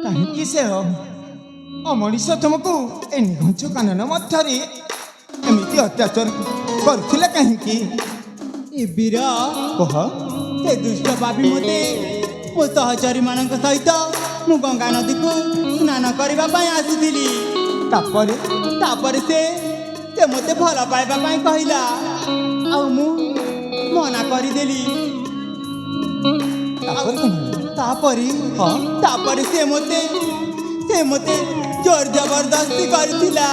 କାହିଁକି ସେ ଅମଣିଷ ତୁମକୁ ଏ ନିଘଞ୍ଚ କାନନ ମଧ୍ୟରେ ଏମିତି ଅତ୍ୟାଚାର କରୁଥିଲେ କାହିଁକି? ଏ ବୀର କହ। ସେ ଦୁଷ୍ଟ ପାପୀ ମୋତେ ମୋ ସହଚରୀମାନଙ୍କ ସହିତ ମୁଁ ଗଙ୍ଗା ନଦୀକୁ ସ୍ନାନ କରିବା ପାଇଁ ଆସିଥିଲି। ତାପରେ ସେ ମୋତେ ଭଲ ପାଇବା ପାଇଁ କହିଲା, ଆଉ ମୁଁ ମନା କରିଦେଲି। ତାପରେ ସେ ମୋତେ ଜୋର ଜବରଦସ୍ତି କରିଥିଲା।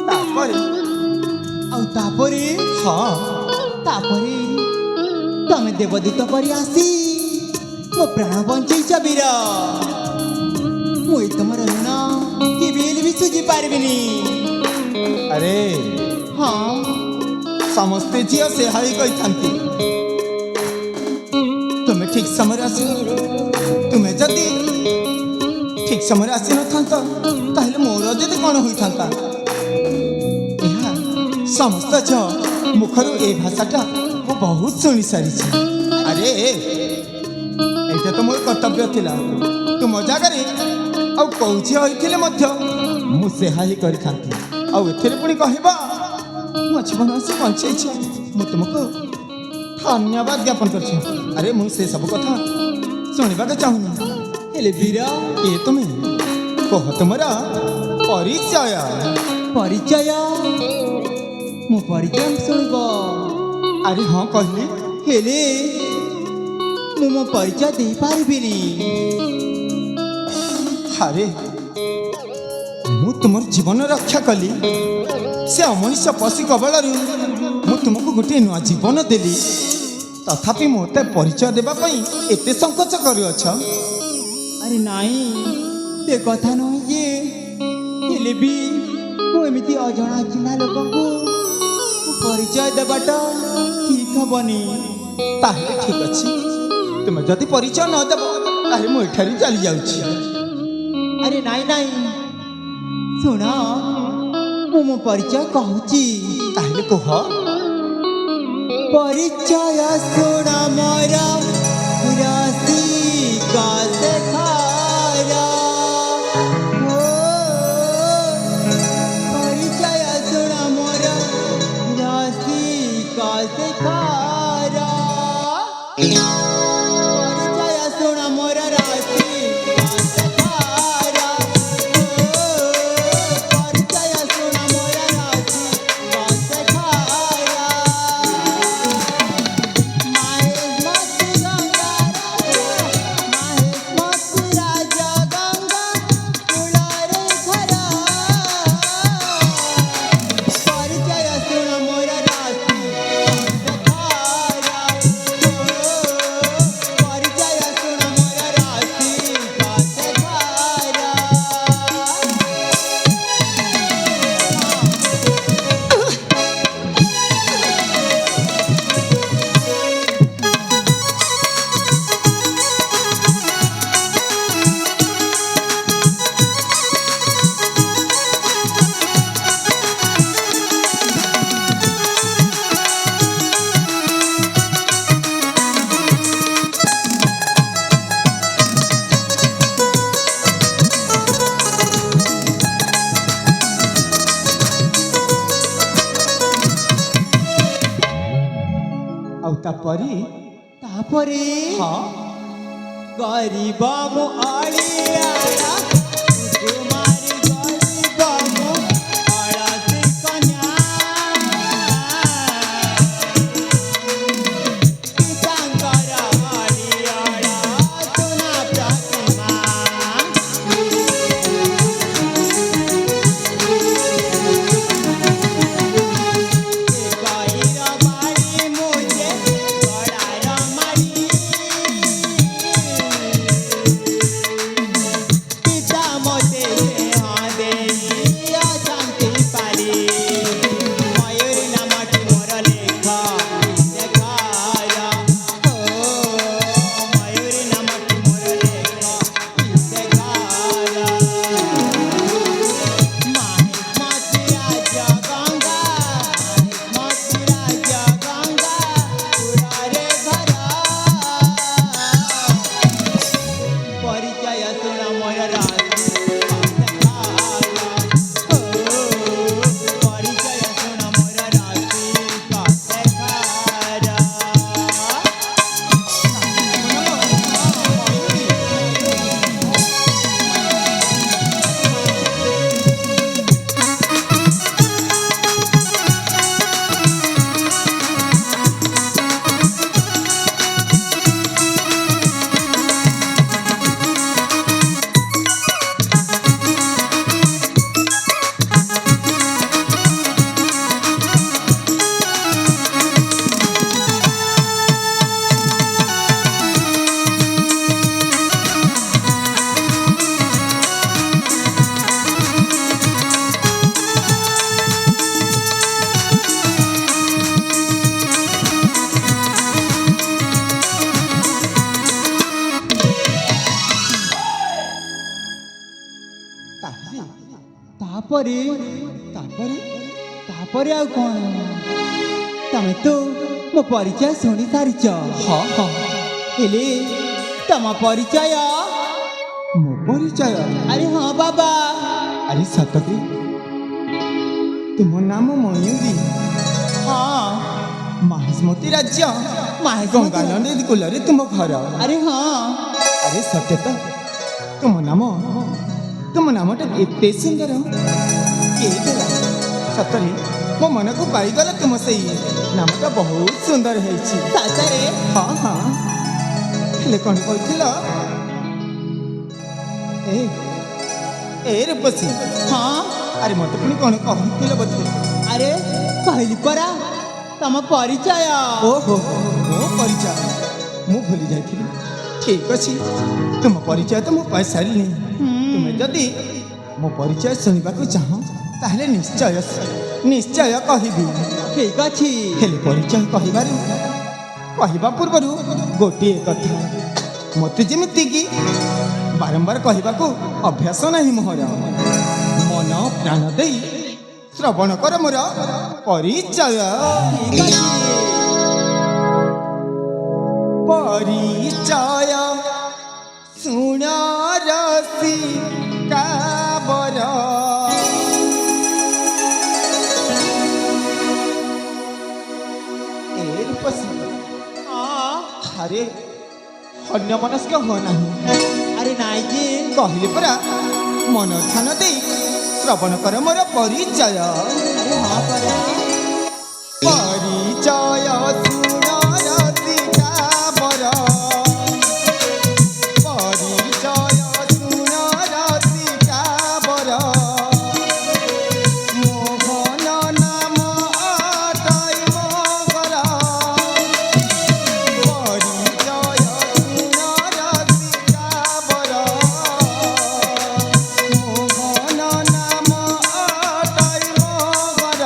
ତାପରେ ତମେ ଦେବଦୂତ ପରି ଆସି ମୋ ପ୍ରାଣ ବଞ୍ଚେଇଛ ବୀର। ମୁଁ ତମର ଋଣ କେବେ ବି ସୁଝି ପାରିବିନି। ଆରେ ହଁ, ସମସ୍ତେ ଝିଅ ସେ ହାଇ କହିଥାନ୍ତି। ତୁମେ ଠିକ ସମୟରେ ଆସିନ। ତୁମେ ଯଦି ଠିକ ସମୟରେ ଆସିନଥାନ୍ତ ତାହେଲେ ମୋର ଯଦି କ'ଣ ହୋଇଥାନ୍ତା? ଏହା ସମସ୍ତ ଝିଅ ମୁଖରୁ ଏ ଭାଷାଟା ମୁଁ ବହୁତ ଶୁଣି ସାରିଛି। ଆରେ ଏଇଟା ତ ମୋର କର୍ତ୍ତବ୍ୟ ଥିଲା। ତୁମ ଜାଗାରେ ଆଉ କୋଉ ଝିଅ ହୋଇଥିଲେ ମଧ୍ୟ ମୁଁ ସେହା ହିଁ କରିଥାନ୍ତି। ଆଉ ଏଥିରେ ପୁଣି କହିବା ମୋ ଜୀବନ ଆସି ବଞ୍ଚେଇଛ। ମୁଁ ତୁମକୁ ଧନ୍ୟବାଦ ଜ୍ଞାପନ କରୁଛି। ଆରେ ମୁଁ ସେ ସବୁ କଥା ଶୁଣିବାକୁ ଚାହୁଁନି। ହେଲେ ବୀର, କିଏ ତୁମେ? କହ ତୁମର ପରିଚୟ। ମୋ ପରିଚୟ ଶୁଣିବ? ଆରେ ହଁ କହିଲି। ହେଲେ ମୁଁ ମୋ ପରିଚୟ ଦେଇପାରିବିନି। ଆରେ ମୁଁ ତୁମର ଜୀବନ ରକ୍ଷା କଲି। ସେ ଅମଣିଷ ପଶି କବଳରୁ ମୁଁ ତୁମକୁ ଗୋଟିଏ ନୂଆ ଜୀବନ ଦେଲି। ତଥାପି ମୋତେ ପରିଚୟ ଦେବା ପାଇଁ ଏତେ ସଂକୋଚ କରୁଅଛ? ଆରେ ନାଇଁ, ସେ କଥା ନୁହେଁ ଯେ, ହେଲେ ବି ମୁଁ ଏମିତି ଅଜଣା ଚିହ୍ନା ଲୋକଙ୍କୁ ପରିଚୟ ଦେବାଟା ଠିକ୍ ହବନି। ତାହେଲେ ଠିକ୍ ଅଛି। ତୁମେ ଯଦି ପରିଚୟ ନ ଦେବ ତାହେଲେ ମୁଁ ଏଠାରୁ ଚାଲି ଯାଉଛି। ଆରେ ନାଇଁ, ଶୁଣ, ମୁଁ ମୋ ପରିଚୟ କହୁଛି। ତାହେଲେ କୁହ। ପରିଚୟ ଶୁଣ ମୋର ରସିକ ଶେଖର। ପରିଚୟ ଶୁଣ ମୋର ରସିକ ଶେଖର। ପରିଚୟ ଶୁଣ ମୋର ରସିକ ଶେଖର। ପରିଚୟ ଶୁଣ ମୋର ରସିକ ଶେଖର। ଆଉ ତାପରେ ହଁ, ଗରିବ ମୁଁ ଅଳିଆଳ କୁମାରୀ, ଗରିବ ମୁଁ ଅଳସୀ କନ୍ୟା। ପିତାଙ୍କର ଅଳିଆଳ ସୁନା ପ୍ରତିମା। ପରିଚୟ ଶୁଣ ମୋର ରାଶି କଥାରା। ଓ ପରିଚୟ ଶୁଣ ମୋର ରାଶି କଥାରା। ତାପରେ ତାପରେ ତାପରେ ଆଉ କ'ଣ? ତମେ ତ ମୋ ପରିଚୟ ଶୁଣି ସାରିଛ। ହଁ ହଁ ହେଲେ ତମ ପରିଚୟ? ମୋ ପରିଚୟ? ଆରେ ହଁ ବାବା। ଆରେ ସତକି ତୁମ ନାମ ମୟୂରୀ, ହଁ ମାହିଷ୍ମତି ରାଜ୍ୟ ମାହେଶ୍ଵର। ଗଙ୍ଗା ନଦୀ କୂଳରେ ତୁମ ଘର। ଆରେ ହଁ ଆରେ ସତ୍ୟ ତ ତୁମ ନାମଟା ଏତେ ସୁନ୍ଦର। କିଏ ଦେଲା? ସତରେ ମୋ ମନକୁ ପାଇଗଲା। ତୁମ ସେଇ ନାମଟା ବହୁତ ସୁନ୍ଦର ହେଇଛି। ସତରେ? ହଁ ହଁ ହେଲେ କ'ଣ କହିଥିଲ? ଏ ଏ ରୂପସୀ, ହଁ ଆରେ ମତେ ପୁଣି କ'ଣ କହିଥିଲ ବୋଧେ? ଆରେ କହିଲି ପରା ତମ ପରିଚୟ। ଓହୋ ମୋ ପରିଚୟ ମୁଁ ଭୁଲି ଯାଇଥିଲି। ଠିକ୍ ଅଛି, ତୁମ ପରିଚୟ ତ ମୁଁ ପାଇସାରିଲିଣି। ତୁମେ ଯଦି ମୋ ପରିଚୟ ଶୁଣିବାକୁ ଚାହଁ ତାହେଲେ ନିଶ୍ଚୟ କହିବି। ଠିକ ଅଛି। ହେଲେ ପରିଚୟ କହିବା ପୂର୍ବରୁ ଗୋଟିଏ କଥା, ମୋତେ ଯେମିତିକି ବାରମ୍ବାର କହିବାକୁ ଅଭ୍ୟାସ ନାହିଁ ମୋର। ମନ ପ୍ରାଣ ଦେଇ ଶ୍ରବଣ କର ମୋର ପରିଚୟ। ଠିକ ଅଛି। ପରିଚୟ ଶୁଣ ରସିକାବର, ଏ ରୂପସୀ, ହଁ ଆରେ ଅନ୍ୟମନସ୍କ ହୁଅ ନାହିଁ। ଆରେ ନାଇଁ ଯେ କହିଲି ପରା ମନ ଧ୍ୟାନ ଦେଇ ଶ୍ରବଣ କର ମୋର ପରିଚୟ। ଆରେ ହଁ ପରା। ପରିଚୟ ଶୁଣ ରସିକାବର, ପରିଚୟ ଶୁଣ ରସିକାବର, ମୋହନ ନାମ ଅଟଇ ମୋହର। ପରିଚୟ ଶୁଣ ରସିକାବର, ମୋହନ ନାମ ଅଟଇ ମୋହର।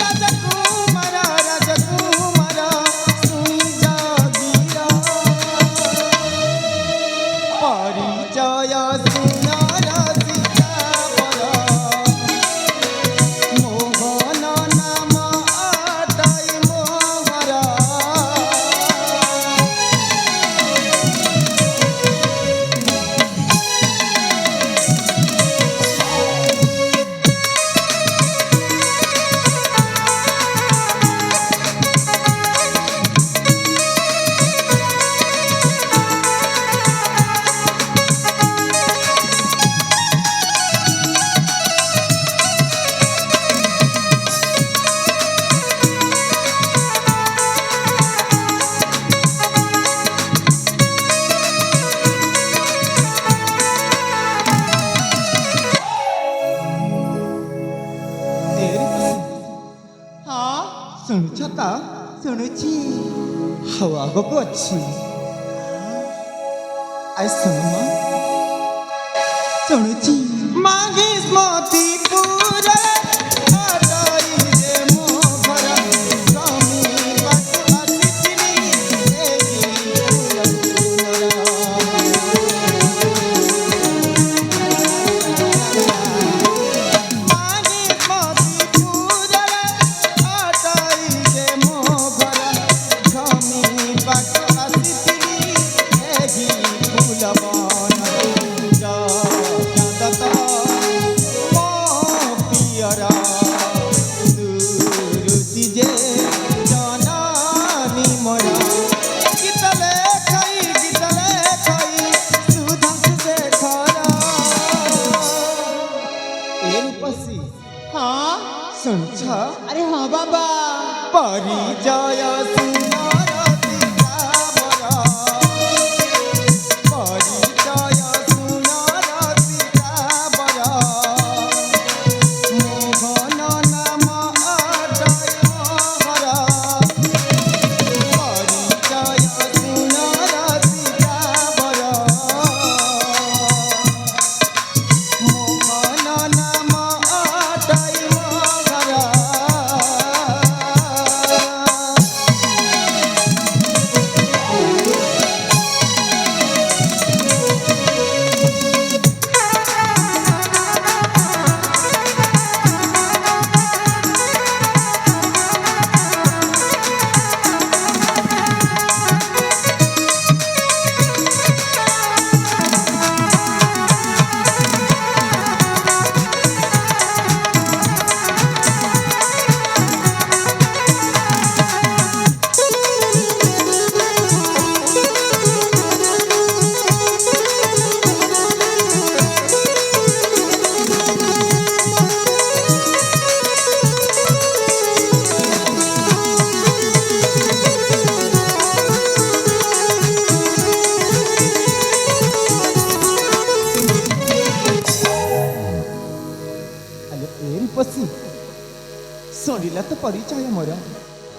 ରାଜକୁମାର ରାଜକୁମାର ଶୁଣି ଜଗିର, ପରିଚୟ ଶୁଣ ରସିକାବର, ମୋହନ ନାମ ଅଟଇ ମୋହର। ହଁ ଶୁଣୁଛ ତ? ଶୁଣୁଛି। ହଉ ଆଗକୁ ଅଛି। ଆଇ ଶୁଣ ଶୁଣୁଛି। ମାହିଷ୍ମତି ପୁର ଅଟଇ ଯେ ମୋ ଘର, ଶ୍ରମିବାକୁ ଆସିଥିଲି ଏହି ଫୁଲ ମାହିଷ୍ମତି ପୁର ଅଟଇ ଯେ ମୋ ଘର, ଶ୍ରମିବାକୁ ଆସିଥିଲି ଏହି ଫୁଲ ଲବଣ ଚାନ୍ଦତ ମୋ ପ୍ରିୟର ସୁରୁଚି ଯେ ଜନନୀ ମୋର ଗୀତ ଲେଖଇ ସୁଧାଂଶୁ ଶେଖର ଏ ରୂପସୀ हाँ শুনছ अरे हाँ बाबा परिचय सुनरति काबर परिचय सुनरति काबर मोहन नाम अजय हर परिचय सुनरति काबर मोहन नाम अजय हर ପଶି ଶୁଣିଲା ତ ପରିଚୟ ମୋର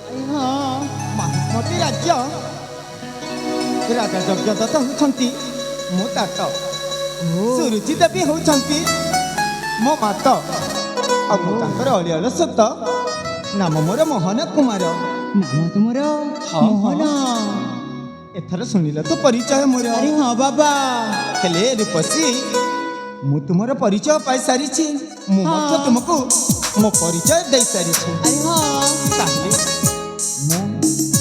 अरे हाँ ମହାତ୍ମଟି ରାଜ୍ୟ ରାଜା ଯଜ୍ଞଦତ୍ତ ହେଉଛନ୍ତି ମୋ ତାତ ସୁରୁଚି ଦେବୀ ହେଉଛନ୍ତି ମୋ ମାତ ଆଉ ମୁଁ ତାଙ୍କର ଅଳିଅଳ ସତ ନାମ ମୋର ମୋହନ କୁମାର नाम तुमर हाँ, मोहन ଏଥର ଶୁଣିଲ ତ ପରିଚୟ ମୋର अरे हाँ बाबा ହେଲେ ରୂପସୀ ମୁଁ ତୁମର ପରିଚୟ ପାଇସାରିଛି ମୁଁ ମଧ୍ୟ ତୁମକୁ ମୋ ପରିଚୟ ଦେଇସାରିଛି अरे हाँ ତାହେଲେ ମୁଁ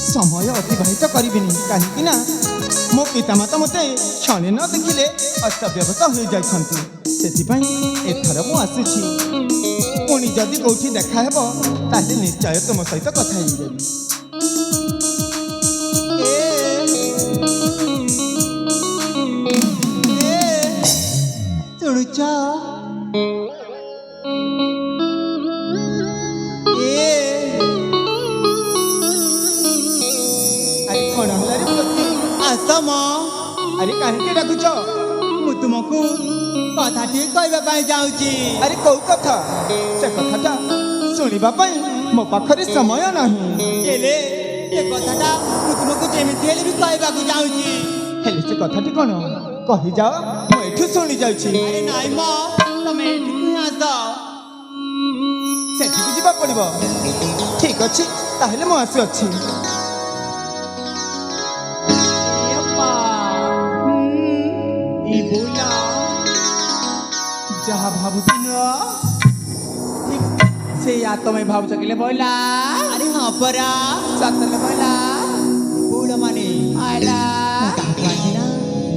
ସମୟ ଅତିବାହିତ କରିବିନି କାହିଁକି ନା ମୋ ପିତାମାତା ମୋତେ କ୍ଷଣେ ନ ଦେଖିଲେ ଅସ୍ତବ୍ୟବସ୍ଥ ହୋଇଯାଇଛନ୍ତି ସେଥିପାଇଁ ଏଥର ମୁଁ ଆସୁଛି ପୁଣି ଯଦି କେଉଁଠି ଦେଖା ହେବ ତାହେଲେ ନିଶ୍ଚୟ ତୁମ ସହିତ କଥା ହେଇଯାବି ଶୁଣୁଛ ଆରେ କ'ଣ ହେଲା ରେ ପତି? ଆସ ମ ଆରେ କାହିଁକି ଡାକୁଛ ମୁଁ ତୁମକୁ କଥାଟିଏ କହିବା ପାଇଁ ଯାଉଛି ଆରେ କୋଉ କଥା ସେ କଥାଟା ଶୁଣିବା ପାଇଁ ମୋ ପାଖରେ ସମୟ ନାହିଁ ହେଲେ ଏ କଥାଟା ମୁଁ ତୁମକୁ ଯେମିତି ହେଲେ ବି କହିବାକୁ ଯାଉଛି ହେଲେ ସେ କଥାଟି କ'ଣ କହିଯାଅ ମୁଁ ଏଠୁ ଶୁଣି ଯାଉଛି ଆରେ ନାଇଁ ମ ତମେ ଏଠିକୁ ହିଁ ଆସ ସେଠିକୁ ଯିବାକୁ ପଡ଼ିବ ଠିକ ଅଛି ତାହେଲେ ମୁଁ ଆସୁଅଛି ಯಪ್ಪಾ ಈ ಬೋಲ ଯାହା ଭାବୁଥିଲ ଠିକ ସେଇଆ ତମେ ଭାବୁଛ କିଲେ ବୋଇଲା ଆରେ ହଁ ପରା ସତରେ ବୋଇଲା ବୋଉଳ ମାନେ ଆଇଲା ତାହାକୁ ଆସିଲା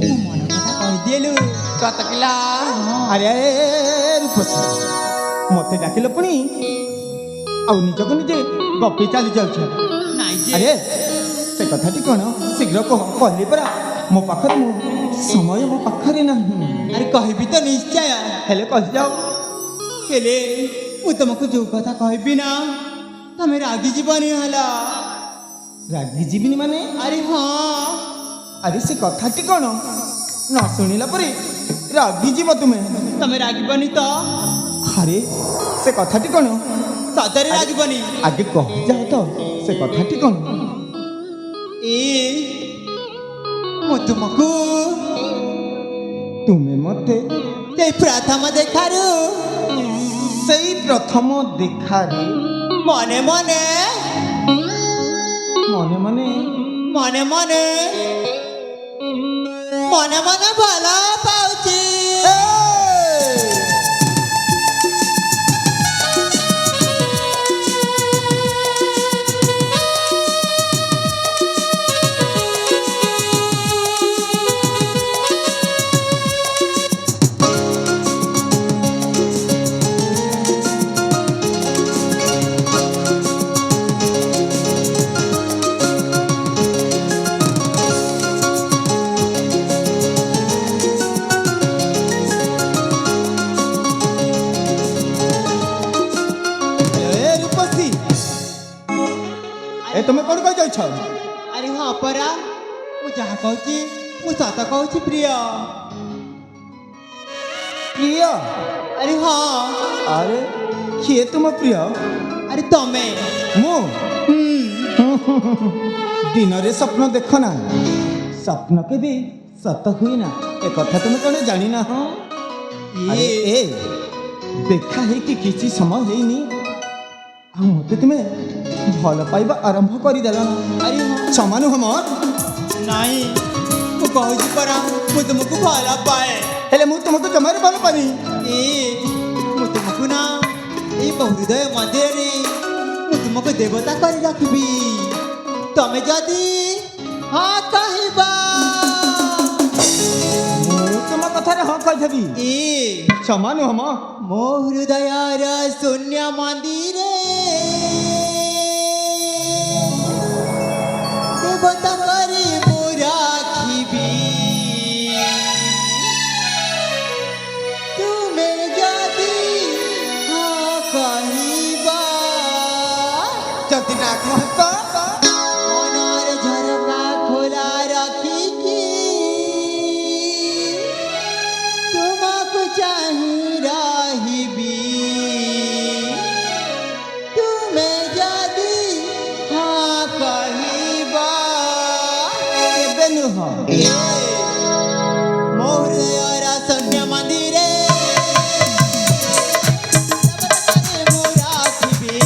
ମୋ ମନ କଥା କହିଦେଲୁ ସତ କିଲା ଆରେ ଆରେ ରୂପସୀ ମୋତେ ଡାକିଲ ପୁଣି ଆଉ ନିଜକୁ ନିଜେ ଗପି ଚାଲି ଯାଉଛ ନାଇଁ ଯେ ଆରେ ସେ କଥାଟି କ'ଣ ଶୀଘ୍ର କହ କହିଲି ପରା ମୋ ପାଖରେ ସମୟ ମୋ ପାଖରେ ନାହିଁ ଆରେ କହିବି ତ ନିଶ୍ଚୟ ହେଲେ କହିଯାଅ ହେଲେ ମୁଁ ତମକୁ ଯୋଉ କଥା କହିବି ନା ତମେ ରାଗି ଯିବନି ହେଲା ରାଗି ଯିବିନି ମାନେ ଆରେ ହଁ ଆରେ ସେ କଥାଟି କ'ଣ ନ ଶୁଣିଲା ପରେ ରାଗିଯିବ ତୁମେ ତମେ ରାଗିବନି ତ ଆରେ ସେ କଥାଟି କ'ଣ ସତରେ ରାଗିବନି ଆଗେ କହିଯାଅ ତ ସେ କଥାଟି କ'ଣ ଏ ମୁଁ ତୁମକୁ ତୁମେ ମୋତେ ସେଇ ପ୍ରଥମ ଦେଖାରୁ ସେଇ ପ୍ରଥମ ଦେଖାରେ ମନେ ମନେ ମନେ ମନେ ମନେ ମନେ ମନେ ମନେ ଭଲ ପାଉଛି তুমি কোন কই যাইছ আরে হ্যাঁ পরা মু যাহা কହୁଛି মু সত কହୁଛି প্রিয় প্রিয় আরে হ্যাঁ আরে কিଏ ତୁମ ପ୍ରିୟ আরে তমে ମୁଁ ଦିନରେ ସ୍ୱପ୍ନ ଦେଖ ନା ସ୍ୱପ୍ନ କେବେ ସତ ହୁଏ ନା ଏ କଥା ତୁମେ କ'ଣ ଜାଣିନା ହଁ ଆରେ ଏ ଦେଖା ହେଇକି କିଛି ସମୟ ହେଇନି ଆଉ ମୋତେ ତୁମେ ଭଲ ପାଇବା ଆରମ୍ଭ କରିଦେଲ ନା আরে হ্যাঁ କ୍ଷମା ନୁହଁ ମୋର ନାଇଁ ମୁଁ କହୁଛି ପରା ମୁଁ ତୁମକୁ ଭଲ ପାଏ ହେଲେ ମୁଁ ତୁମକୁ ଜମାରୁ ଭଲ ପାନି ଏ ମୁଁ ତୁମକୁ ନା ଏଇ ହୃଦୟ ମଧ୍ୟରେ ମୁଁ ତୁମକୁ ଦେବତା କରି ରଖିବି ତମେ ଯଦି ହଁ କହିବା ମୁଁ ତୁମ କଥାରେ ହଁ କହିଦେବି ଏ କ୍ଷମା ନୁହଁ ମ ମୋ ହୃଦୟର ଶୂନ୍ୟ ମନ୍ଦିରେ ଦେବତା କରି ମୁଁ ରାଖିବି ତୁମେ ଯଦି ହଁ କହିବା ଯଦି ନା କହତ ମନର ଝରକା ଖୋଲା ରଖିକି ତୁମକୁ ଚାହିଁ ରହିବି ତୁମେ ଯଦି ହଁ କହିବା କେବେ ନୁହଁ ମୋ ହୃଦୟର ଶୂନ୍ୟ ମନ୍ଦିରେ ମୁଁ ରାଖିବି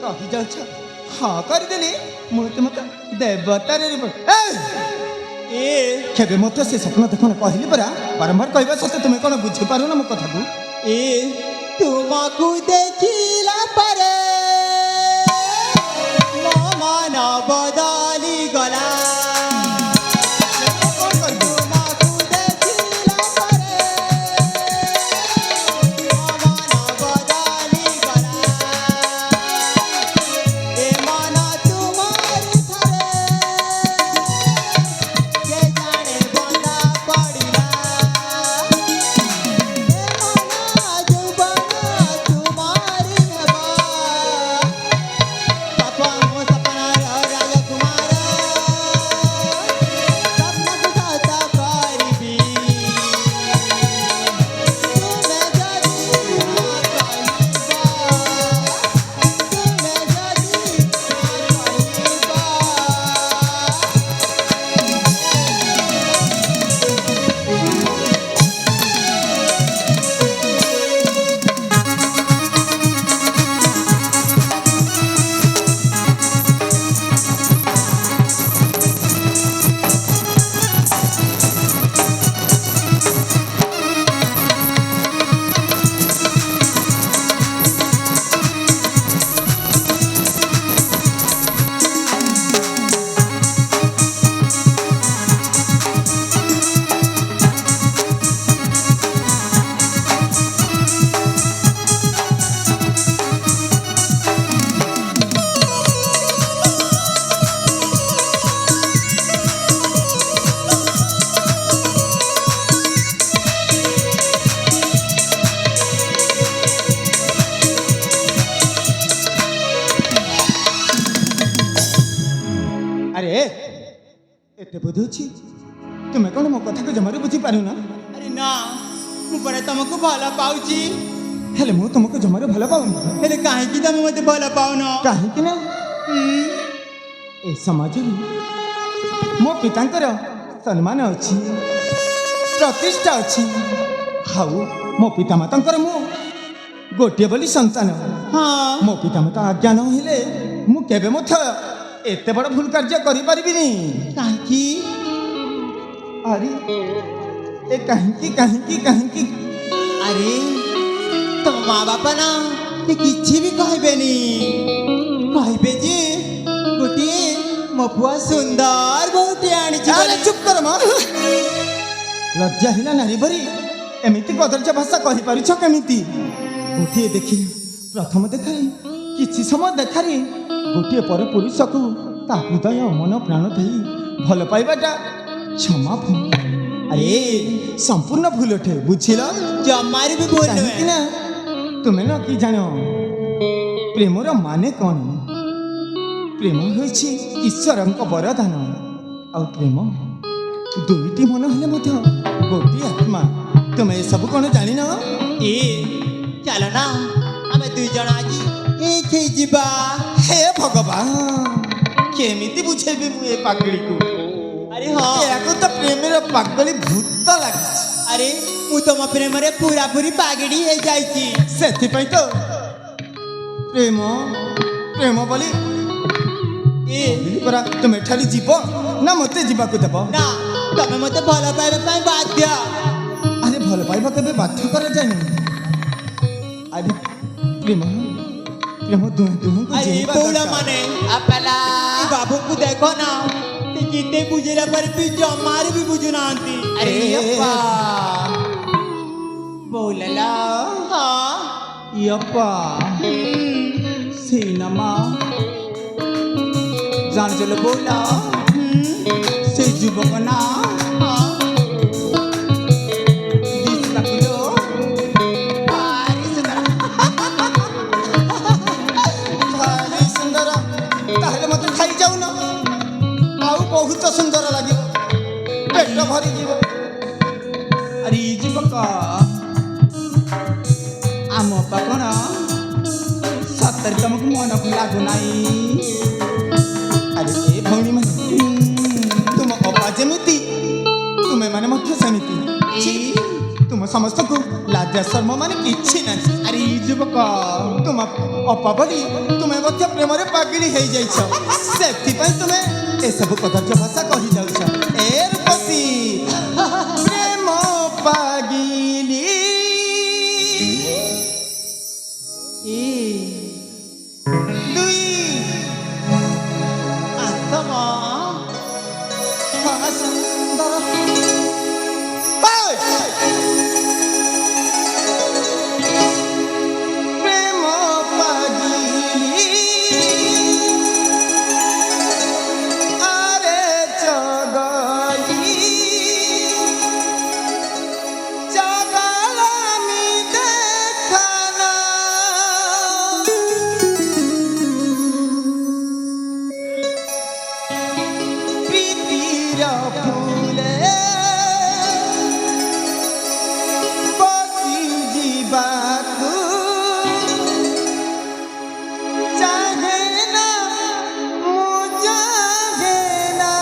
କହିଯାଉଛ ହଁ କରିଦେଲି ମୁଁ ତୁମକୁ ଦେବତାରେ ଏ କେବେ ମୋତେ ସେ ସ୍ୱପ୍ନ ଦେଖ କହିଲି ପରା ବାରମ୍ବାର କହିବା ସତ୍ତ୍ୱେ ତୁମେ କ'ଣ ବୁଝିପାରୁନ ମୋ କଥାକୁ ଏ ତୁମକୁ ଦେଖିଲା ପରେ ମୋ ମନ ବଦଳି ଗଲା କ'ଣ କରିବି ତୁମକୁ ଦେଖିଲା ପରେ ମୋ ମନ ବଦଳି ଗଲା ଏ ମନ ତୁମରି ଥରେ କେ ଜାଣେ ବନ୍ଧା ପଡ଼ିଲା ଆରେ ଏତେ ବୁଝୁଛି ତୁମେ କ'ଣ ମୋ କଥାକୁ ଜମାରୁ ବୁଝିପାରୁନ ଆରେ ନା ମୁଁ ପରା ତମକୁ ଭଲ ପାଉଛି ହେଲେ ମୁଁ ତୁମକୁ ଜମାରୁ ଭଲ ପାଉନି। ହେଲେ କାହିଁକି ତମେ ମତେ ଭଲ ପାଉନ? କାହିଁକି ନା ଏ ସମାଜରେ ମୋ ପିତାଙ୍କର ସମ୍ମାନ ଅଛି, ପ୍ରତିଷ୍ଠା ଅଛି। ଆଉ ମୋ ପିତାମାତାଙ୍କର ମୁଁ ଗୋଟିଏ ବୋଲି ସନ୍ତାନ। ହଁ ମୋ ପିତାମାତା ଆଜ୍ଞା ନ ହେଲେ ମୁଁ କେବେ ମଧ୍ୟ ଏତେ ବଡ଼ ଭୁଲ କାର୍ଯ୍ୟ କରିପାରିବିନି। କାହିଁକି? ଆରେ ଏ କାହିଁକି କାହିଁକି କାହିଁକି ଆରେ ତମ ମା ବାପା ନା ସେ କିଛି ବି କହିବେନି। କହିବେ ଯେ ଗୋଟିଏ ମୋ ପୁଅ ସୁନ୍ଦର ବୋହୁଟିଏ ଆଣିଛି ଆରେ ବୋଲି। ଚୁପ୍ କର ମା। ଲଜ୍ଜା ହେଲା ନାରୀ ଭରି ଏମିତି କଦର୍ଯ୍ୟ ଭାଷା କହିପାରୁଛ କେମିତି? ଗୋଟିଏ ଦେଖିଲି ପ୍ରଥମ ଦେଖାରେ କିଛି ସମୟ ଦେଖାରେ ଗୋଟିଏ ପର ପୁରୁଷକୁ ତା ହୃଦୟ ମନ ପ୍ରାଣ ଦେଇ ଭଲ ପାଇବାଟା କ୍ଷମା ଭୁଲ। ଆରେ ସମ୍ପୂର୍ଣ୍ଣ ଭୁଲ ଅଟେ, ବୁଝିଲ? ଜମାରୁ ବି ଭୁଲ କାହିଁକି ନୁହେଁ। ନା ତୁମେ ନା କି ଜାଣ ପ୍ରେମର ମାନେ କ'ଣ? ପ୍ରେମ ହେଉଛି ଈଶ୍ୱରଙ୍କ ବରଦାନ। ଆଉ ପ୍ରେମ ଦୁଇଟି ମନ ହେଲେ ମଧ୍ୟ ଗୋଟିଏ ଆତ୍ମା। ତୁମେ ଏସବୁ କ'ଣ ଜାଣିନ? ଏ ଚାଲ ନା ଆମେ ଦୁଇ ଜଣ ଆଜି ଏକ ହେଇଯିବା। ହେ ଭଗବାନ, କେମିତି ବୁଝେଇବି ମୁଁ ଏ ପାଗଳିକୁ? ଆରେ ହଁ ଏହାକୁ ତ ପ୍ରେମର ପାଗଳି ଭୂତ ଲାଗିଛି। ଆରେ ମୁଁ ତମ ପ୍ରେମରେ ପୁରାପୁରି ପାଗିଡ଼ି ହେଇଯାଇଛି। ସେଥିପାଇଁ ତ ପ୍ରେମ ପ୍ରେମ ବୋଲି ଏ ପରା ତୁମେ ଏଠାରୁ ଯିବ ନା ମୋତେ ଯିବାକୁ ଦେବ? ନା ତମେ ମତେ ଭଲ ପାଇବା ପାଇଁ ବାଧ୍ୟ। ଆରେ ଭଲ ପାଇବା କେବେ ବାଧ୍ୟ କରାଯାଏନି। ଆରେ ପ୍ରେମ ପ୍ରେମ ଦୁହେଁ ଦୁହିଁଙ୍କୁ ଆରେ ଚିହ୍ନିବା ବୋଉଲା ଦରକାର। ମାନେ ଆପଲା ବାବୁଙ୍କୁ ଦେଖ ନା, ସେ କେତେ ବୁଝେଇଲା ପରେ ବି ଜମାରୁ ବି ବୁଝୁନାହାନ୍ତି। ଆରେ ಯಪ್ಪಾ ବୋଉଲା ହଁ ಯಪ್ಪ ସେଇନାମା ଜାଣିଚଲ ବୋଉଲା ସେ ଯୁବକ ନା ଦିଶିବାକୁ ଲୋ ଭାରି ସୁନ୍ଦର। ଭାରି ସୁନ୍ଦର। ତାହେଲେ ମୋତେ ଖାଇଯାଉନ, ଆଉ ବହୁତ ସୁନ୍ଦର ଲାଗିବ, ପେଟ ଭରିଯିବ। ଆରେ ଇ ଯୁବକ ଆମ ଅପା କ'ଣ ସତରେ ତମକୁ ମନକୁ ଲାଗୁନାହିଁ? ଆରେ ଏ ଭଉଣୀମାନେ, ତୁମ ଅପା ଯେମିତି ତୁମେ ମାନେ ମଧ୍ୟ ସେମିତି। ଛି, ତୁମ ସମସ୍ତଙ୍କୁ ଲାଜ ଶର୍ମ ମାନେ କିଛି ନାହିଁ। ଆରେ ଇ ଯୁବକ ତୁମ ଅପା ବୋଲି ତୁମେ ମଧ୍ୟ ପ୍ରେମରେ ପାଗିଳି ହେଇଯାଇଛ। ସେଥିପାଇଁ ତୁମେ ଏସବୁ କଦର୍ଯ୍ୟ ଭାଷା କହିଯାଉଛ। ଏ ରୂପସୀ ପ୍ରେମ ପାଗିଲି। ଏ ଦୁଇ ଆସମ ସୁନ୍ଦର। ପ୍ରେମ ପାଗିଲି ଆରେ ଚଗଲି চগলামি দেখানা প্রীতির ফুলে বসি যাবাকু চাহে না মু চাহে না।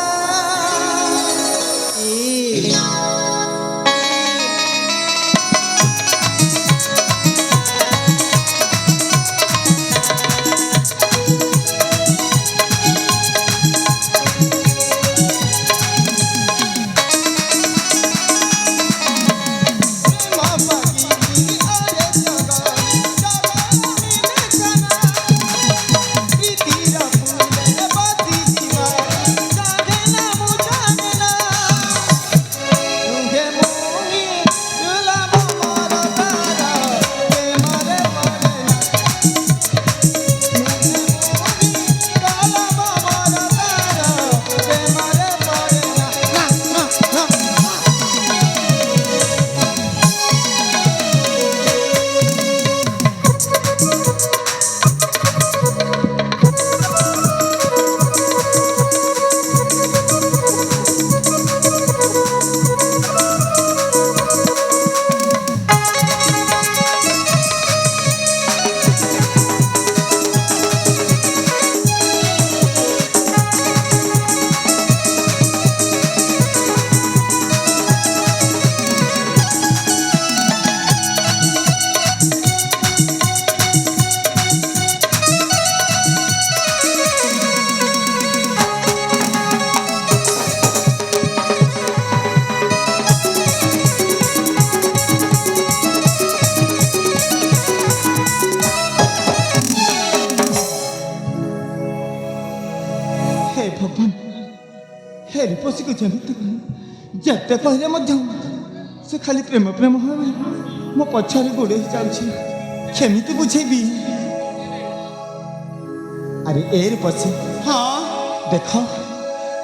ଭଗବାନ ହେ ରୂପସୀକୁ ଯେମିତି ଯେତେ କହିଲେ ମଧ୍ୟ ସେ ଖାଲି ପ୍ରେମ ପ୍ରେମ ଭାବେ ମୋ ପଛରେ ଗୋଡ଼େଇ ଯାଉଛି କେମିତି ବୁଝେଇବି ଆରେ ଏ ରୂପସୀ ହଁ ଦେଖ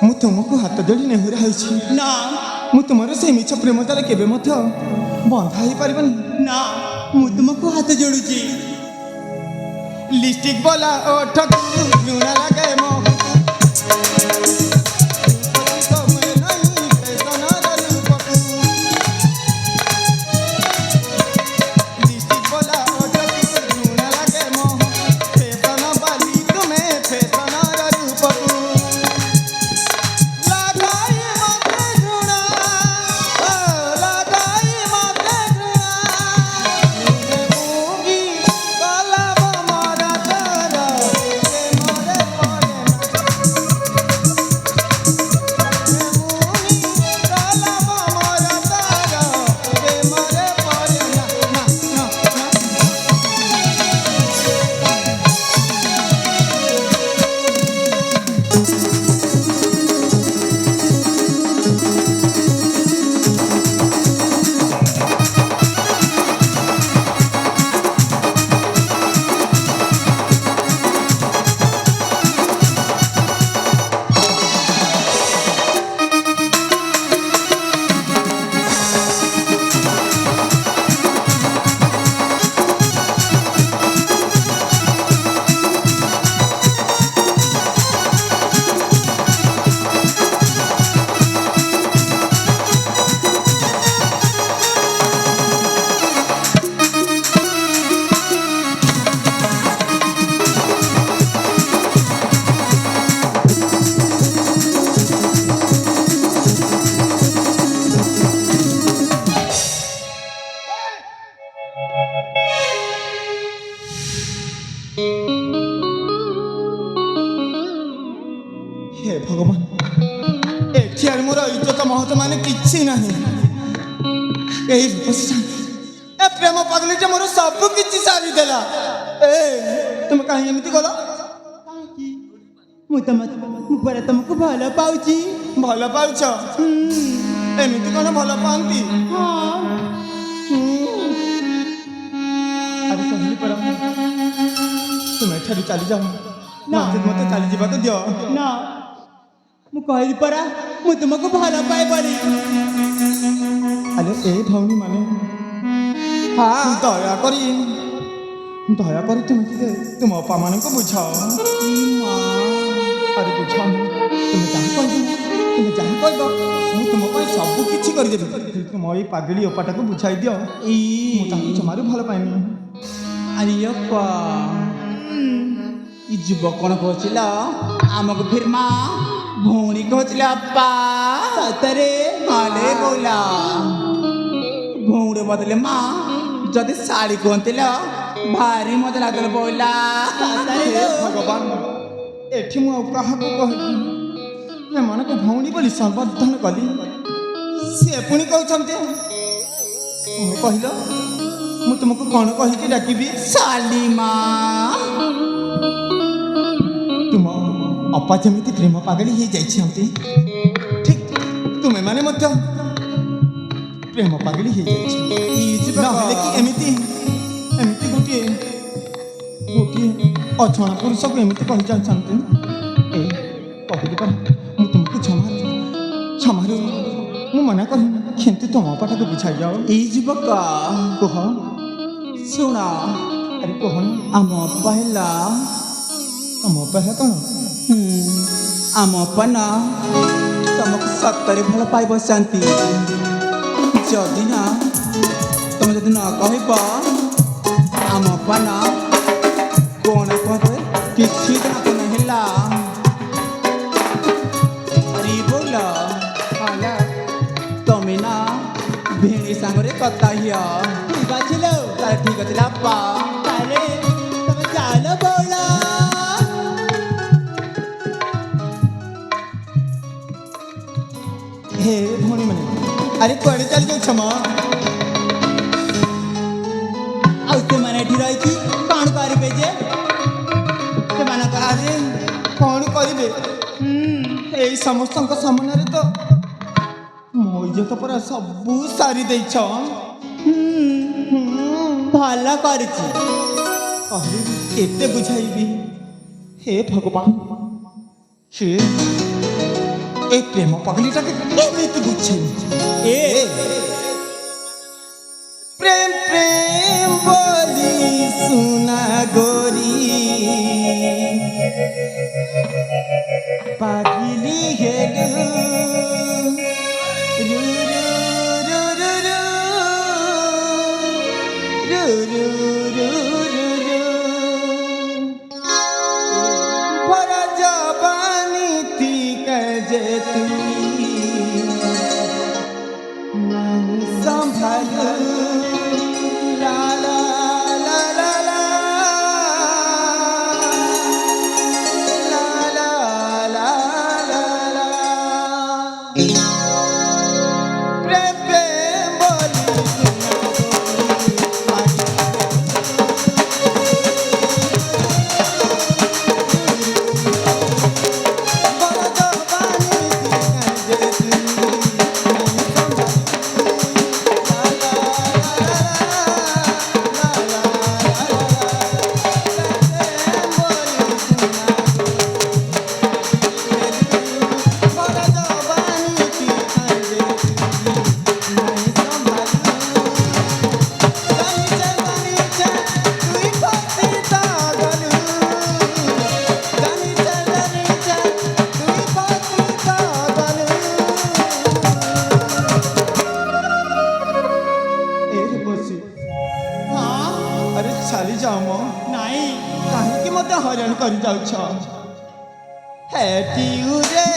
ମୁଁ ତୁମକୁ ହାତ ଯୋଡ଼ି ନେହୁରା ହେଇଛି ନା ମୁଁ ତୁମର ସେଇ ମିଛ ପ୍ରେମ ଦ୍ୱାରା କେବେ ମଧ୍ୟ ବନ୍ଧା ହେଇପାରିବନି ନା ମୁଁ ତୁମକୁ ହାତ ଯୋଡୁଛି लिपस्टिक बोला ओठक लूना लगे मोह तो मैं नहीं फैशन रूपक लिपस्टिक बोला ओठक लूना लगे मोह फैशन वाली तुम्हें फैशन रूपक लगाई मते घृणा लगाई मते घृणा हे भगवान एठी आर मोर इज्जत महत माने किछि नाही एही रूपसी ए प्रेम पगली जे मोर सब किछि सारी देला ए तुम काहे एमिति गला ମୁଁ ପରେ ତମକୁ ଭଲ ପାଉଛି ଭଲ ପାଉଛ ଏମିତି କଣ ଭଲ ପାଆନ୍ତି ହଁ ଆରେ କହିଲି ପରା ତୁମେ ଏଠାରୁ ଚାଲି ଯାଅ ନା। ମତେ ଚାଲି ଯିବାକୁ ଦିଅ ନା ମୁଁ କହିଲି ପରା ମୁଁ ତୁମକୁ ଭଲ ପାଏ ବୋଲି ଆରେ ଏ ଭଉଣୀ ମାନେ ଦୟା କରି ତୁମେ ଟିକେ ତୁମ ଅପା ମାନଙ୍କୁ ବୁଝାଅ ଆରେ ବୁଝାଅ ତୁମେ ଯାହା କହିବ ମୁଁ ତୁମ ପାଇଁ ସବୁ କିଛି କରିଦେବି ତୁମ ଏଇ ପାଗଳି ଅପାଟାକୁ ବୁଝାଇ ଦିଅ ମୁଁ ତାଙ୍କୁ ଜମାରୁ ଭଲ ପାଇନି ଆରେ ଅପା ଇ ଯୁବ କ'ଣ କହୁছিল ଆମକୁ ଫିର ମା ଭଉଣୀ କହୁছিল ଅପା ସତରେ ହଲେ ବୋଲା ଭଉଣୀ ବଦଲେ ମା ଯଦି ଶାଢ଼ୀ କୁହନ୍ତିଲ ଭାରି ମଜା ଲାଗୁଥିଲା ବୋଲା ହେ ଭଗବାନ ଏଠି ମୁଁ ଆଉ କାହାକୁ କହିବି ଏମାନଙ୍କୁ ଭଉଣୀ ବୋଲି ସମ୍ବୋଧନ କଲି ସେ ପୁଣି କହୁଛନ୍ତି କହିଲ ମୁଁ ତୁମକୁ କ'ଣ କହିକି ଡାକିବି ଶାଲି ମା ତୁମ ଅପା ଯେମିତି ପ୍ରେମ ପାଗଳି ହେଇଯାଇଛନ୍ତି ଠିକ୍ ତୁମେମାନେ ମଧ୍ୟ ପ୍ରେମ ପାଗଳି ହେଇଯାଇଛି ନହେଲେ କି ଏମିତି ଗୋଟିଏ ଅଜଣା ପୁରୁଷକୁ ଏମିତି କହିଯାଉଛନ୍ତି ଏ କହିଲି ପରା ମୁଁ ତୁମକୁ କ୍ଷମାରୁ ମୁଁ ମନା କରିନି କିନ୍ତୁ ତୁମ ଅପାଟାକୁ ବୁଝାଇ ଯାଅ ଏଇ ଯୁବକ କୁହ ଶୁଣ ଆରେ କୁହନି ଆମ ଅପା ହେଲା ଆମ ଅପା ହେଲା କ'ଣ ଆମ ଅପା ନା ତମକୁ ସତରେ ଭଲ ପାଇ ବସାନ୍ତି ଯଦି ନା ତମେ ଯଦି ନ କହିବ ଆମ ଅପା ନା କ'ଣ କହିବେ କିଛି ଦିନ ହେଲା ଆରେ ବୋଲ ତମେ ନା ଭେଣୀ ସାଙ୍ଗରେ କଥା ହିଅ ଠିକ ଅଛି ଲୋ ତାହେଲେ ଠିକ ଅଛି ଲାପା ତାହେଲେ ତମେ ଚାଲ ବୋଲ ହେ ଭଉଣୀ ମାନେ ଆରେ କୁଆଡ଼େ ଚାଲି ଯାଉଛ ମ ଆଉ ସେମାନେ ଏଠି ରହିକି କ'ଣ କରିବେ ଯେ ସେମାନଙ୍କ ଆରେ କ'ଣ କରିବେ এই ସମସ୍ତଙ୍କ ସାମ୍ନାରେ ତ ମୋ ଇଜ୍ଜତ ପରା ସବୁ ସାରି ଦେଇଛ। ଭଲ କରିଛି। କହିବି କେତେ ବୁଝାଇବି ହେ ଭଗବାନ, ସେ ଏ ପ୍ରେମ ପାଗଲିଟାকে କେମିତି ବୁଝେଇବି? ଏ প্রেম প্রেম বলি সোনা গরি পাগলি গেলু রু রু রু রু রু রু রু রু রু ভরা জবানি তিক যে তুই नहीं संभालू ला ला ला ला ला ला ला ला ला ला प्रेम प्रेम बोली बड़ा जवानी जे तू अरे चली जाओ मो ନାଇଁ कहीं मत हरण कर जाऊ हेटियू रे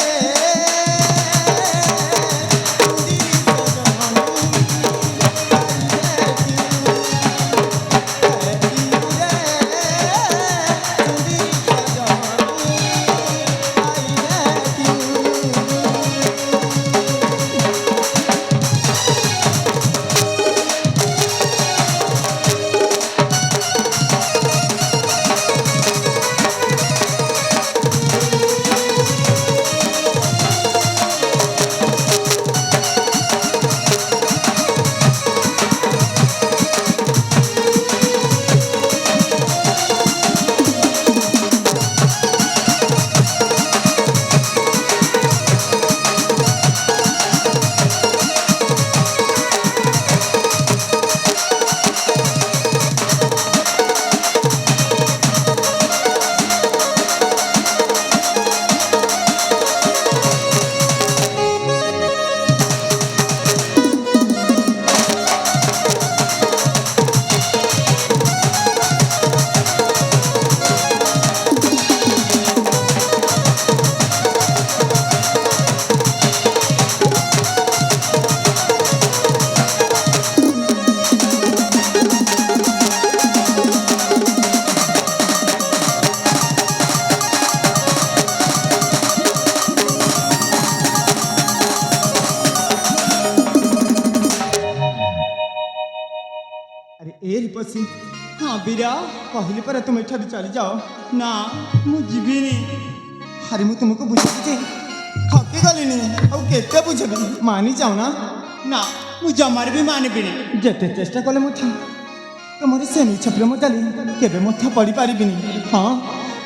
अरे ए रिपसी ହଁ ବୀରା कहली पर तुम एठा चली जाओ ନା ମୁଁ ଯିବିନି। अरे मु तुमको बुझे थकी गलिनी ଆଉ କେତେ ବୁଝେବି ମାନି ଯାও ନା ନା ମୁଁ ଜମାରେ ବି ମାନିବିନି। ଯେତେ ଚେଷ୍ଟା କଲେ ମଧ୍ୟ ତୁମର ସେ ମିଛ ପ୍ରେମ ଚାଲି କେବେ ମଧ୍ୟ ପଡ଼ିପାରିବିନି। ହଁ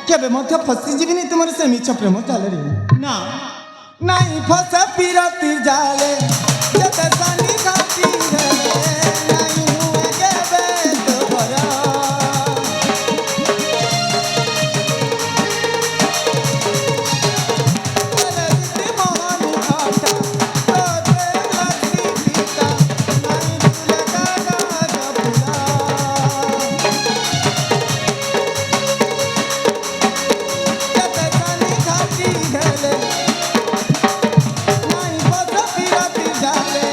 କେବେ ମଧ୍ୟ ଫସିଯିବିନି ତୁମର ସେ ମିଛ ପ୍ରେମ ଚାଲରେ। ନା ନାଇଁ ଫସା ପିରତି ଜାଲେ ଯେତେ ସାନି ଖାତି ରେ ନାଇଁ ହୁଏ କେବେ ତୋର ती मोहन घाटा तोते लसी पिता नाଇଁ तुले कागा जबुला जेते सानी खाती हेले नाଇଁ फसा पिरति जाले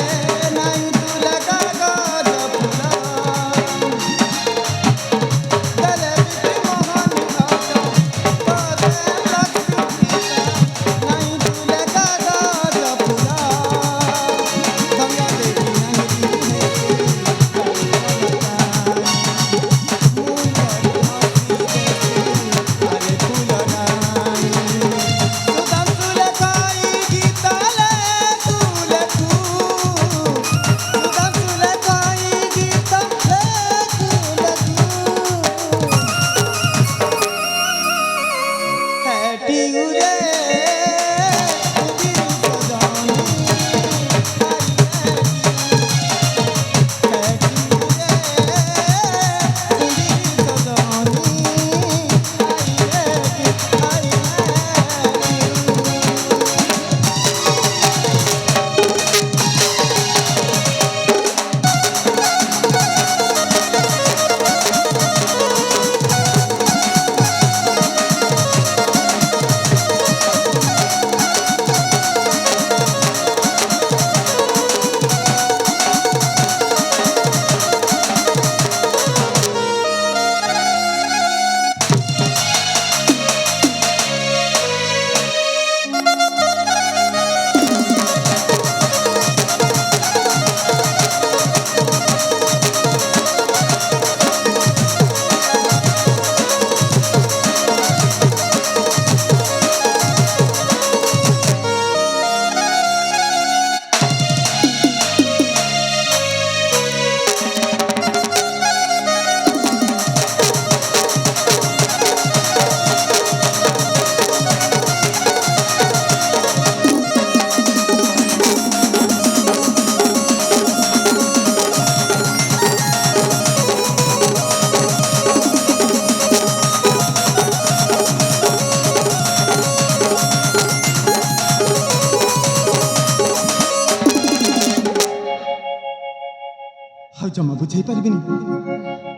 ଆଉ ଜମା ବୁଝେଇ ପାରିବିନି।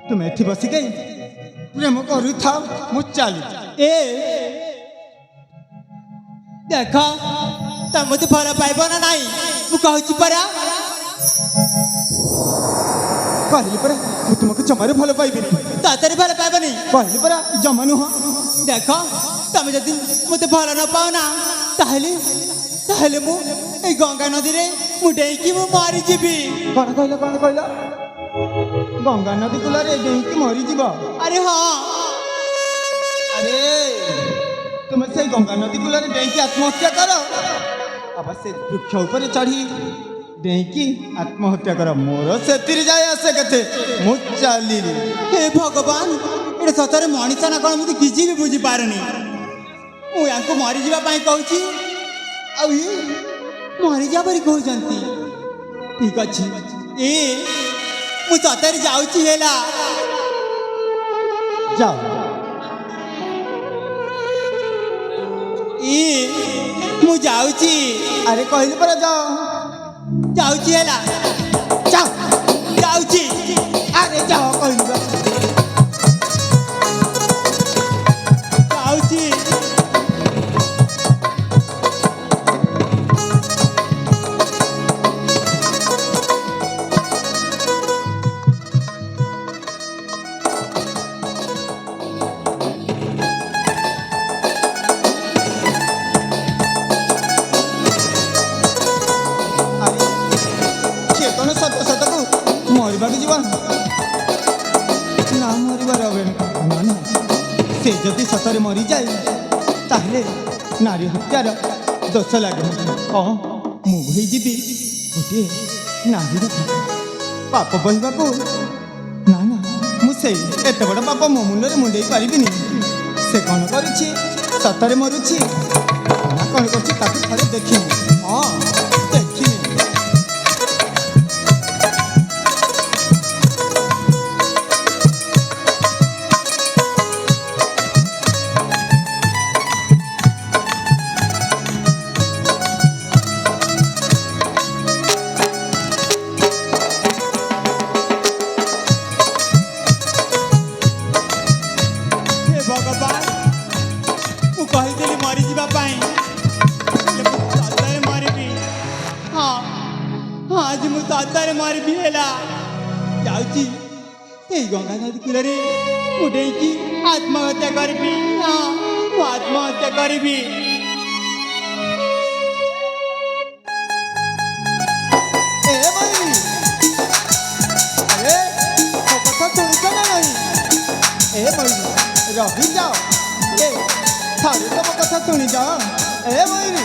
ତୁମେ ଏଠି ବସିକି ପ୍ରେମ କରୁଥାଅ, ମୁଁ ଚାଲି। ଏ ଦେଖ ତମେ ମତେ ଭଲ ପାଇବ ନା ନାଇଁ ମୁଁ କହୁଛି ପରା। କହିଲି ପରା ମୁଁ ତୁମକୁ ଜମାରୁ ଭଲ ପାଇବିନି। ସତରେ ଭଲ ପାଇବନି? କହିଲି ପରା ଜମା ନୁହଁ। ଦେଖ ତମେ ଯଦି ମତେ ଭଲ ନ ପାଅ ନା ତାହେଲେ ତାହେଲେ ମୁଁ এই ଗଙ୍ଗା ନଦୀରେ ମୁଁ ଡେଇଁକି ମୁଁ ମରିଯିବି। କ'ଣ କହିଲ କ'ଣ କହିଲ? ଗଙ୍ଗା ନଦୀ କୂଳରେ ଡେଇଁକି ମରିଯିବ? ଆରେ ହଁ। ଆରେ ତୁମେ ସେଇ ଗଙ୍ଗା ନଦୀ କୂଳରେ ଡେଇଁକି ଆତ୍ମହତ୍ୟା କର, ଆবার ସେ ବୃକ୍ଷ ଉପରେ ଚଢ଼ି ଡେଇଁକି ଆତ୍ମହତ୍ୟା କର। ମୋର ସେଥିରେ ଯାଏ ଆସେ କେତେ, ମୁଁ ଚାଲିଲି। ହେ ଭଗବାନ, ଏଇଟା ସତରେ ମଣିଷ ନା କ'ଣ ମୁଁ କିଛି ବି ବୁଝିପାରୁନି। ମୁଁ ୟାଙ୍କୁ ମରିଯିବା ପାଇଁ କହୁଛି ଆଉ ଇଏ ମରିଯିବା ପରି କହୁଛନ୍ତି। ଠିକ ଅଛି ମୁଁ ସତରେ ଯାଉଛି ହେଲା। ଯାଅ। ମୁଁ ଯାଉଛି। ଆରେ କହିଲି ପରା ଯାଅ। ଯାଉଛି ହେଲା। ଯାଅ। ଯାଉଛି। ଆରେ ଯାଅ କହିଲି ପରା। ଯାଉଛି। ମରିବାକୁ ଯିବ ନା ମରିବାର ନା ନା, ସେ ଯଦି ସତରେ ମରିଯାଏ ତାହେଲେ ନାରୀ ହତ୍ୟାର ଦୋଷ ଲାଗେ। ହଁ ମୁଁ ହେଇଯିବି ଗୋଟିଏ ନାରୀର ପାପ ବହିବାକୁ। ନା ନା, ମୁଁ ସେଇ ଏତେ ବଡ଼ ପାପ ମୋ ମୁଣ୍ଡରେ ମୁଣ୍ଡେଇ ପାରିବିନି। ସେ କ'ଣ କରୁଛି, ସତରେ ମରୁଛି ନା କ'ଣ କରୁଛି ତାକୁ ଥରେ ଦେଖିନି। ହଁ ଦେଖିନି। କହିଥିଲି ମରିଯିବା ପାଇଁ, ହେଲେ ମୁଁ ସତରେ ମରିବି। ହଁ ଆଜି ମୁଁ ସତରେ ମରିବି ହେଲା। ଯାଉଛି ସେଇ ଗଙ୍ଗା ନଦୀ କୂଳରେ ମୁଁ ଡେଇଁକି ଆତ୍ମହତ୍ୟା କରିବି। ହଁ ମୁଁ ଆତ୍ମହତ୍ୟା କରିବି। ରହିଯାଅ, ଥରେ ତ ମୋ କଥା ଶୁଣିଯାଅ। ଏ ମୟୂରୀ,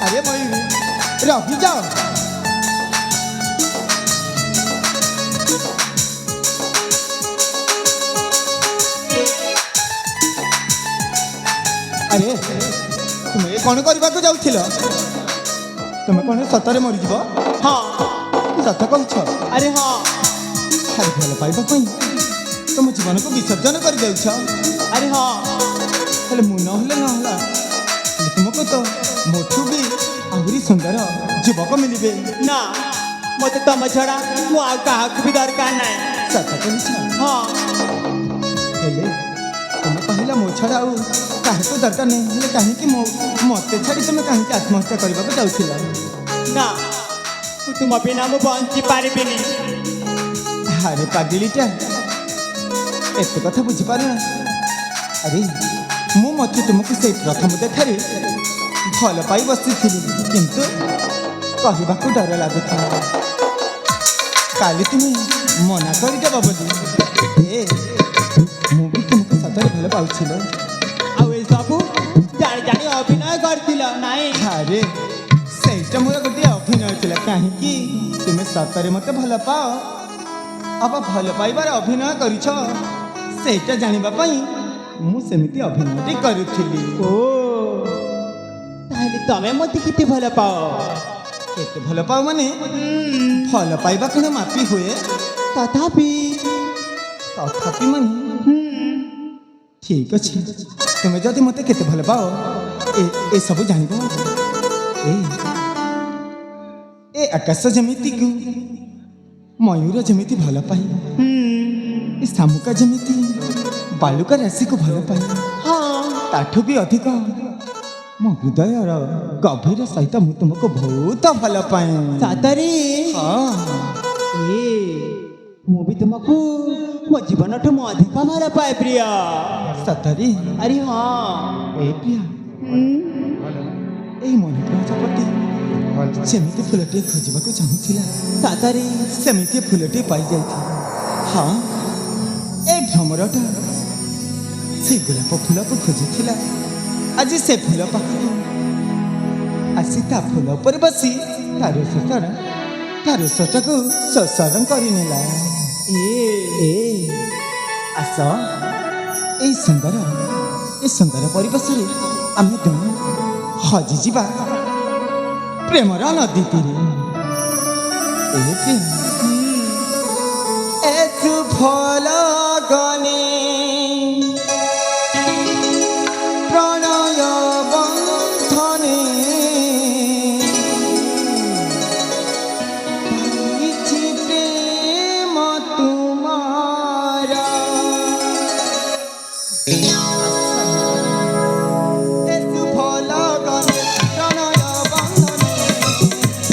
ଆରେ ମୟୂରୀ ରହିଯାଅ। ଆରେ ତୁମେ କ'ଣ କରିବାକୁ ଯାଉଥିଲ? ତୁମେ କ'ଣ ସତରେ ମରିଯିବ? ହଁ ସତ କହୁଛ? ଆରେ ହଁ। ଆରେ ଭଲ ପାଇବା ପାଇଁ ତୁମ ଜୀବନକୁ ବିସର୍ଜନ କରିଦେଉଛ? ଆରେ ହଁ। ହେଲେ ମୁଁ ନହେଲେ ନହେଲା, ହେଲେ ତୁମକୁ ତ ମୋଠୁ ବି ଆହୁରି ସୁନ୍ଦର ଯୁବକ ମିଳିବେ। ନା, ମୋତେ ତମ ଛଡ଼ା ମୁଁ ଆଉ କାହାକୁ ବି ଦରକାର ନାହିଁ। ସତ କହୁଛ? ହଁ। ହେଲେ ତୁମେ କହିଲା ମୋ ଛଡ଼ା ଆଉ କାହାକୁ ଦରକାର ନାହିଁ, ହେଲେ କାହିଁକି ମୋତେ ଛାଡ଼ି ତୁମେ କାହିଁକି ଆତ୍ମହତ୍ୟା କରିବାକୁ ଯାଉଥିଲ? ନା, ମୁଁ ତୁମ ବିନା ମୁଁ ବଞ୍ଚି ପାରିବିନି। ଆରେ ପାଗିଳିଟା, ଏତେ କଥା ବୁଝିପାରୁନା। ଆରେ ମୁଁ ମଧ୍ୟ ତୁମକୁ ସେଇ ପ୍ରଥମ ଦେଖାରେ ଭଲ ପାଇ ବସିଥିଲି, କିନ୍ତୁ କହିବାକୁ ଡର ଲାଗୁଥିଲା। କାଲି ତୁମେ ମନା କରିଦେବ ବୋଲି ମୁଁ ବି ତୁମକୁ ସତରେ ଭଲ ପାଉছিল। ଆଉ ଏସବୁ ଜାଣି ଜାଣି ଅଭିନୟ କରିଥିଲ ନାଇଁ? ଆରେ ସେଇଟା ମୋର ଗୋଟିଏ ଅଭିନୟ ଥିଲା। କାହିଁକି ତୁମେ ସତରେ ମୋତେ ଭଲ ପାଅ, ଅବା ଭଲ ପାଇବାର ଅଭିନୟ କରିଛ, ସେଇଟା ଜାଣିବା ପାଇଁ ମୁଁ ସେମିତି ଅଭିନୟଟି କରୁଥିଲି। ଓ ତାହେଲେ ତମେ ମୋତେ କେତେ ଭଲ ପାଅ? କେତେ ଭଲ ପାଅ ମାନେ ଭଲ ପାଇବା କ'ଣ ମାପି ହୁଏ? ତଥାପି ମାନେ ଠିକ୍ ଅଛି, ତୁମେ ଯଦି ମୋତେ କେତେ ଭଲ ପାଅ ଏସବୁ ଜାଣିବ। ଏ ଆକାଶ ଯେମିତିକୁ ମୟୂର ଯେମିତି ଭଲ ପାଏ, ଏ ଶାମୁକା ଯେମିତି ବାଲୁକା ରାଶିକୁ ଭଲ ପାଏ, ହଁ ତାଠୁ ବି ଅଧିକ ମୋ ହୃଦୟର ଗଭୀର ସହିତ ମୁଁ ତୁମକୁ ବହୁତ ଭଲ ପାଏ। ସତରେ ହଁ ଏ ମୁଁ ବି ତୁମକୁ ମୋ ଜୀବନଠୁ ମୁଁ ଅଧିକ ଭଲ ପାଏ ପ୍ରିୟ। ସତରେ ଆରେ ହଁ ଏ ପ୍ରିୟ, ଏଇ ମନ ପ୍ରଜାପତି ସେମିତି ଫୁଲଟିଏ ଖୋଜିବାକୁ ଚାହୁଁଥିଲା, ସତରେ ସେମିତି ଫୁଲଟିଏ ପାଇଯାଇଥିଲା। ହଁ ଏ ଭ୍ରମରଟା ସେ ଗୋଲାପ ଫୁଲକୁ ଖୋଜିଥିଲା, ଆଜି ସେ ଫୁଲ ପାଖକୁ ଆସି ତା ଫୁଲ ଉପରେ ବସି ତାର ରସଟାକୁ ଶୋଷଣ କରିନେଲା। ଏ ଆସ এই ସୁନ୍ଦର ପରିବେଶରେ ଆମେ ଦୁହେଁ ହଜିଯିବା ପ୍ରେମର ନଦୀ ତୀରେ। ଏସୁ ଫଳ ଗନେ ପ୍ରଣୟ ବନ୍ଧନେ ପାଇଛି ପ୍ରେମ ତୁମାର। এসু ফল গনে প্রণয় বন্ধনে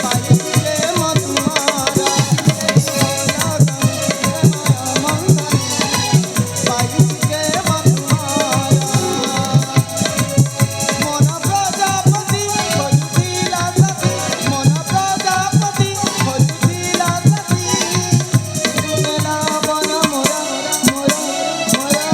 পাইছি প্রেম তোমারা। এসু ফল গনে প্রণয় বন্ধনে পাইছি প্রেম তোমারা। মন প্রজাপতি খোঁজুথিলা সাথী, মন প্রজাপতি খোঁজুথিলা সাথী, শুনেলা বন মোরা মোরা মোরা।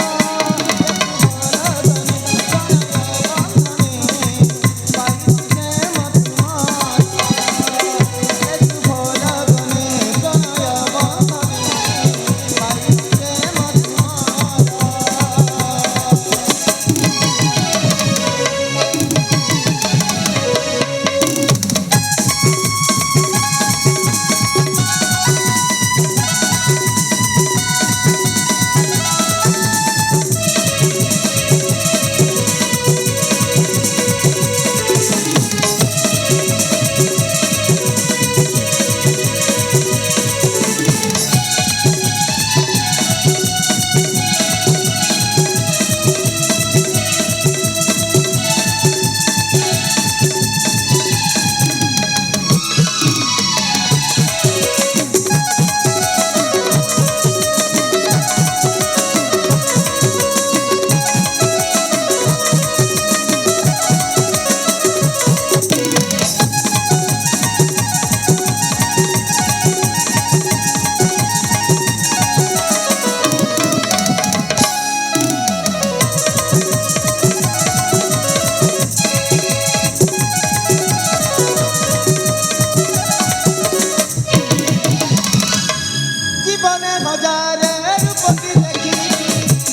জীবনে হাজারে রূপতি দেখি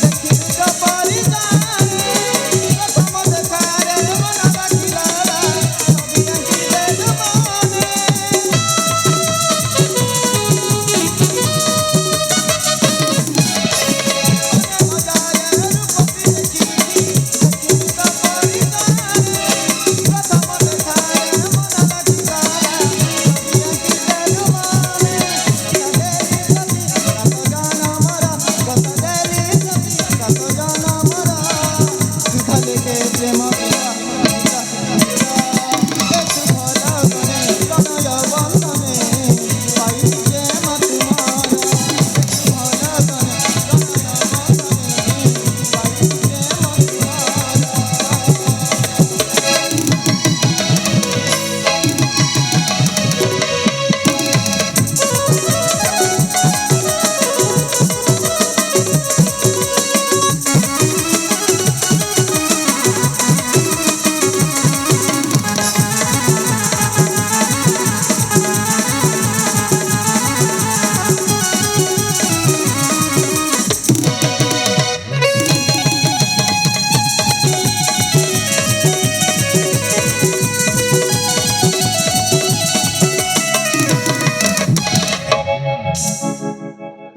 দেখি তো পারি জানি, প্রথম দেখারে মন রাখিলা ছবি আঁকিলে মনে। হাজারে রূপতি দেখি দেখি তো পারি জানি, প্রথম দেখারে মন রাখিলা ছবি আঁকিলে মনে।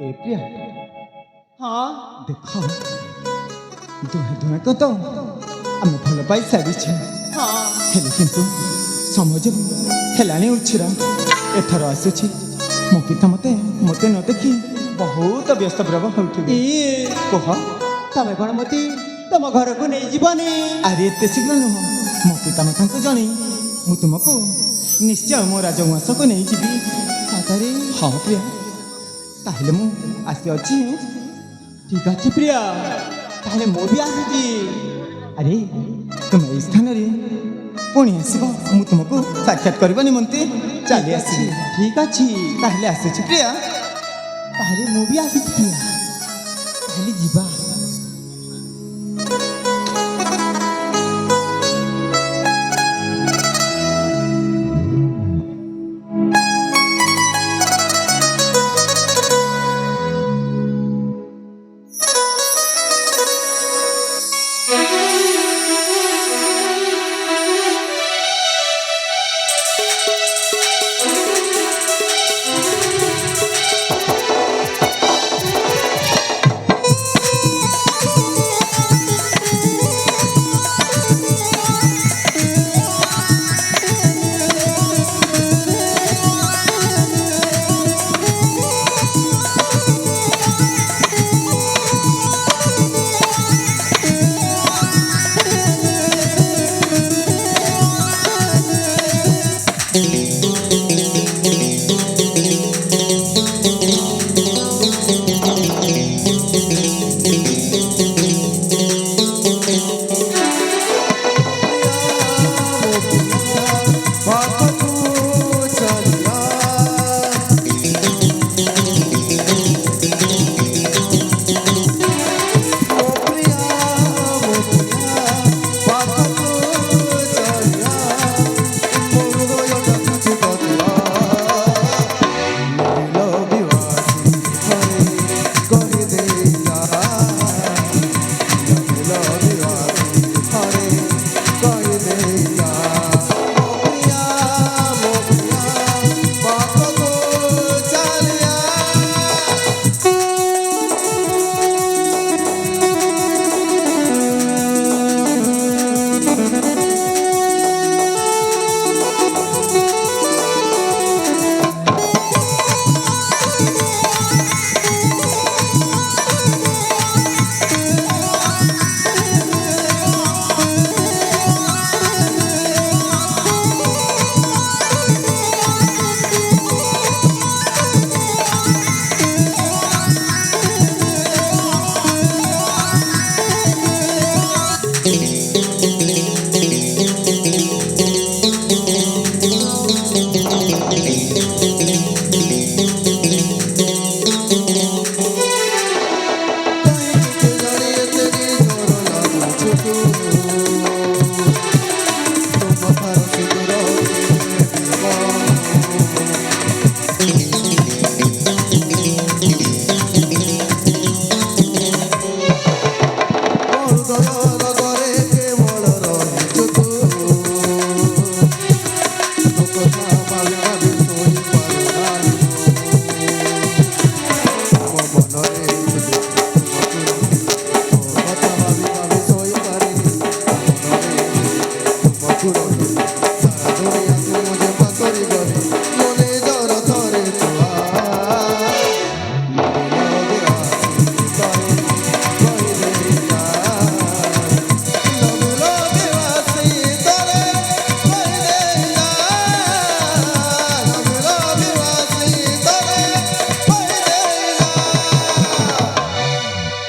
ଏ ପ୍ରିୟା, ହଁ ଦେଖ ଦୁହେଁ ଦୁହେଁକୁ ତ ଆମେ ଭଲ ପାଇ ସାରିଛେ, ହଁ ହେଲେ କିନ୍ତୁ ସମାଜ ହେଲାଣି ଉଛିର। ଏଥର ଆସୁଛି ମୋ ପିତା ମତେ ନ ଦେଖି ବହୁତ ବ୍ୟସ୍ତ ପ୍ରଭ ହେଉଥିବେ। କୁହ ତମେ କ'ଣ ମତେ ତମ ଘରକୁ ନେଇଯିବନି? ଆରେ ଏତେ ଶୀଘ୍ର ନୁହଁ, ମୋ ପିତା ମାତାଙ୍କୁ ଜଣେଇ ମୁଁ ତୁମକୁ ନିଶ୍ଚୟ ମୋ ରାଜଉଆସକୁ ନେଇଯିବି। ସତରେ? ହଁ ପ୍ରିୟା, ତାହେଲେ ମୁଁ ଆସିଅଛି। ଠିକ ଅଛି ପ୍ରିୟା, ତାହେଲେ ମୁଁ ବି ଆସୁଛି। ଆରେ ତୁମେ ଏଇ ସ୍ଥାନରେ ପୁଣି ଆସିବ, ମୁଁ ତୁମକୁ ସାକ୍ଷାତ କରିବା ନିମନ୍ତେ ଚାଲି ଆସିବି। ଠିକ ଅଛି, ତାହେଲେ ଆସୁଛି ପ୍ରିୟା। ତାହେଲେ ମୁଁ ବି ଆସୁଛି ପ୍ରିୟା, ତାହେଲେ ଯିବା।